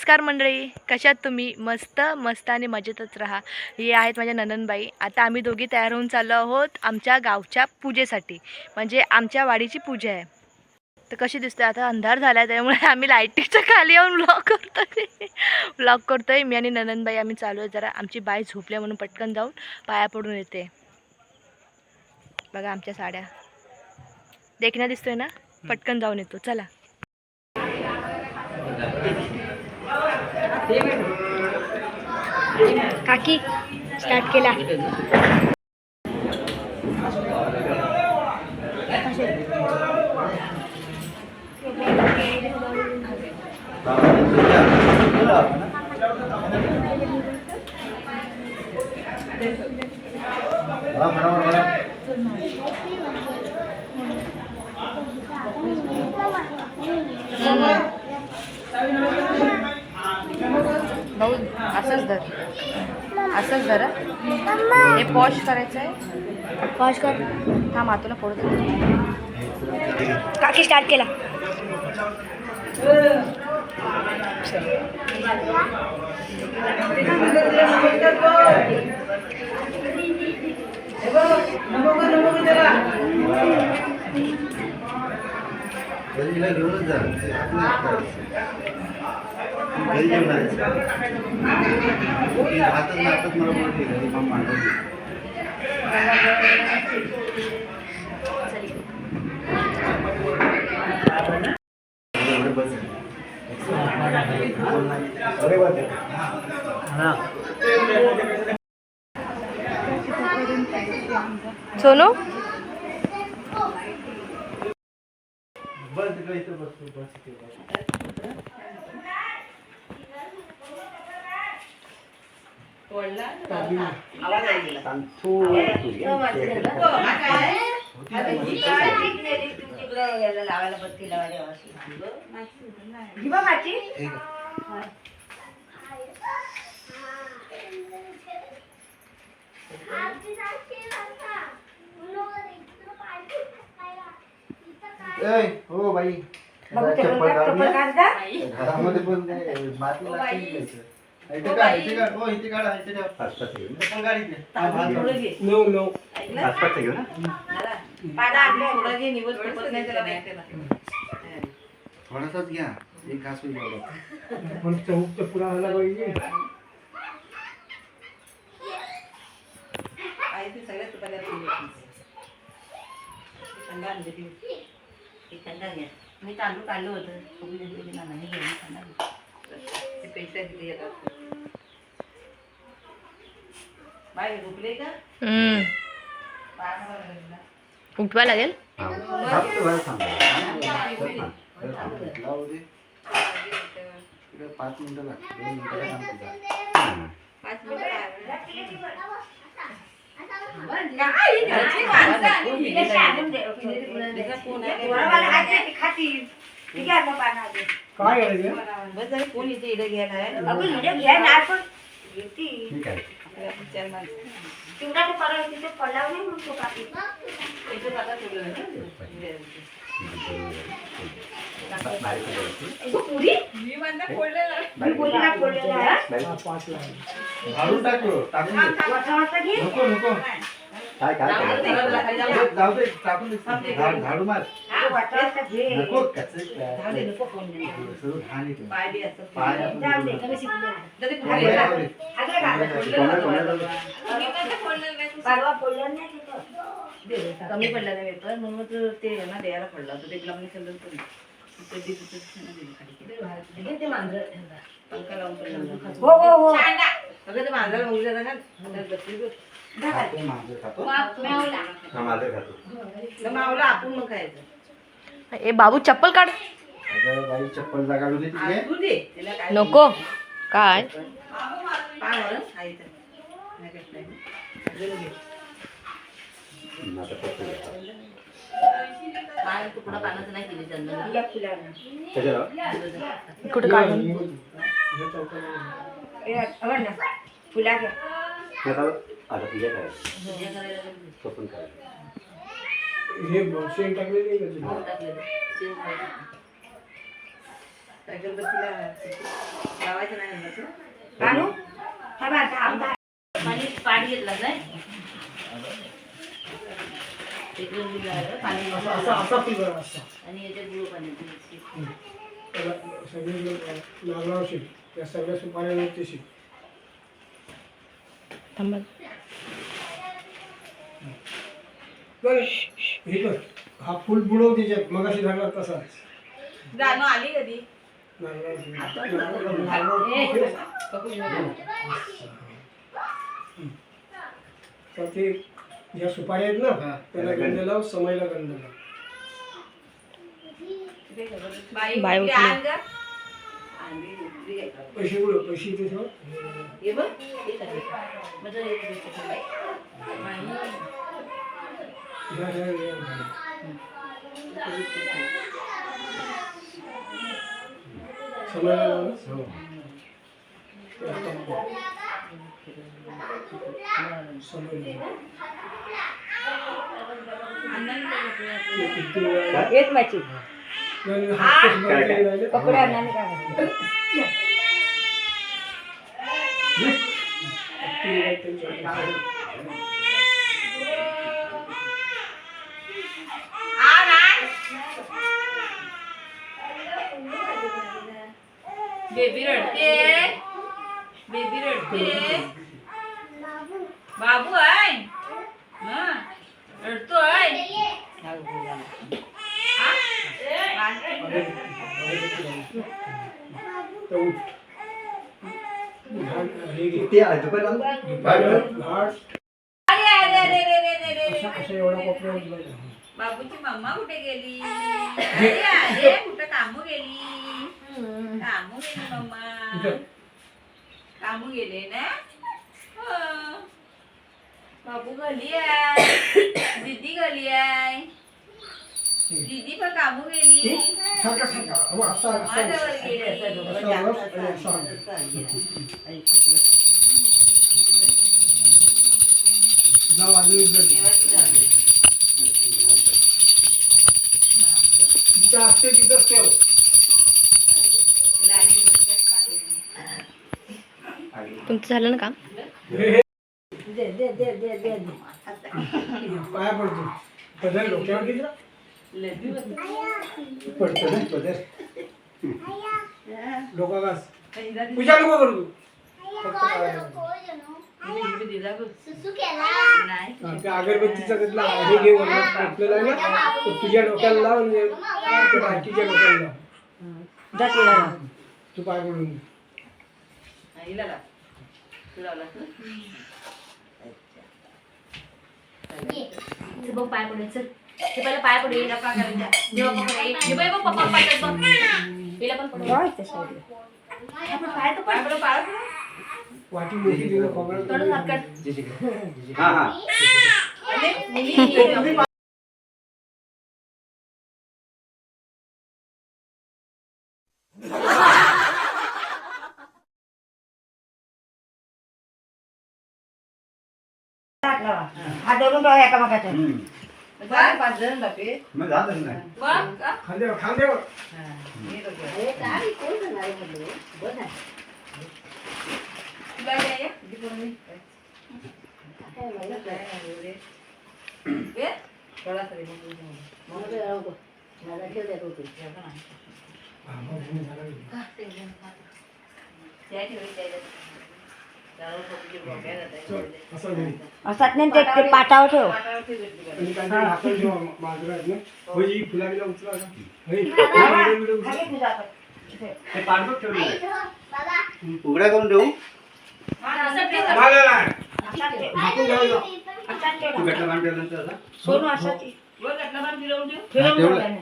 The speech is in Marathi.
नमस्कार मंडळी, कशात तुम्ही? मस्त आणि मजेतच राहा. हे आहेत माझ्या ननंदबाई. आता आम्ही दोघी तयार होऊन चाललो आहोत आमच्या गावच्या पूजेसाठी, म्हणजे आमच्या वाडीची पूजा आहे. तर कशी दिसते, आता अंधार झाला आहे त्यामुळे आम्ही लाईटीच्या खाली येऊन व्लॉग करतोय. मी आणि ननंदबाई आम्ही चालू आहे. जरा आमची बाई झोपल्या म्हणून पटकन जाऊन पाया पडून येते. बघा आमच्या साड्या देखण्या दिसतोय ना, पटकन जाऊन येतो. चला. काकी स्टार्ट केला. भाऊ असंच धर, असंच धर. हे पॉश करायचं आहे. पॉश कर. थांब तुला फोडू दे. काकी स्टार्ट केला. सोनू हो बाई, घरामध्ये पण माती लागते. इथे काढ, इथे काढ, हो इथे काढा, इथे ठेव. पण गाडीत नाही. No no. हातपात घेऊ ना. थोडासाच घ्या, एक घास होईल एवढा. पण चौक तर पुरा झाला पाहिजे. मी तांदूळ काढलं होतं पैसे दिले बाय झोपले का? उठवा लागेल. 5 मिनिटं लागतात. 2 मिनिटं कोण इथे इडे घ्यायला ठीक आहे. नको नको. काय काय जाऊ दे, टाकून दे. झाडू मार. नको कमी पडला नाही पेपर म्हणून ते ना द्यायला पडला होता. ते गुलाबने सल्लं ते मांजर पंखा लावून पडला. अगं ते मांजराला मुली जातात ना, मावला आपण मग खायचं. ए बाबू चप्पल काढ. बाई चप्पल जागा नको काय तुकडा पानाचं नाही केली चंदन कुठे काढून फुला घ्या. अगरबत्तीला लावायचं नाही म्हणत ना. काढू? हा बघ, आता आमचा पाणी घेतला नाही इकडून दिलं पाणी असा फिगर असता आणि याच्यात गुळ पाणी सगळे नारळावर शिक त्या सगळ्या सुपाऱ्यांवरती शिक थांबा. बरं हे कर हा फुल बुडव त्याच्यात मग अशी धरणार तसाच गाणं आली कधी तर ते ज्या सुपाऱ्या आहेत ना त्याला गंध लाव समयला गंध लाव बाय उठली. पैसे बुडव पैसे इथे ठेव हे बघ हे काय म्हणजे ह्या- ह्या- ह्या- समयला लाव ना. समयला किती वेळा एक मॅची नाही, हात कसे बांधलेले राहिले? कपडे आणल्याने काय किती वेळा त्यांच्या- बेबी रडते बेबी रडते बाबू आहे हा रडतोय तर उठ. हे घे. ते आजोबा लावून घाट. अरे अरे अरे अरे अरे अरे असा असा एवढा कोपरा उचलायचा. बाबूची मम्मा कुठे गेली अरे अरे कुठं कामू गेली मम्मा कामू गेले ना हो. बाबू घरी आहे दीदी घरी आहे दीदी पण कामू गेली सारखा सारखा अहो, असा असा माझ्यावर गेली असा बस आणि असा जाऊ अजून एक जण. जिथं असते तिथंच ठेव. तुमचं झालं ना काम? हे- हे दे दे दे दे दे पाया पडतो पदर डोक्यावर घेतला पडतो ना पदर. डोका घास पूजा नको करू तू फक्त पाया पड. त्या अगरबत्तीचा त्यातला हे घे वरनं आपल्याला आहे ना तो तुझ्या डोक्याला लाव आणि त्या बाकीच्या डोक्याला लाव तू पाय पडून घे. बघ पाय पडेल चल ते पहिला पाय पडू येईल जेव्हा हे बघ बघ पप्पा पाय बघ हिला पण पडू पाय तर पड वाटी मोठी दिलं खोबरं तोडून हात काढ. हा हा हात धरून ठेवा एकामेकाच्या पाच जण बापे मग झालं नाही. खांद्यावर खांद्यावर असं नाही असाच नाही ते पाटावर ठेव आणि काहीतरी हातात ठेवा बाजूला आहेत ना होय ही फुला बिला उचला का होय व्हिडिओ उचला. हे पाणबट ठेवलं आहे. उघड्या करून देऊ. मला नाही. झाकून ठेवायचं. तू गटला बांध ठेवलं नंतर आता? सोनू असाची हा, ठेवलं.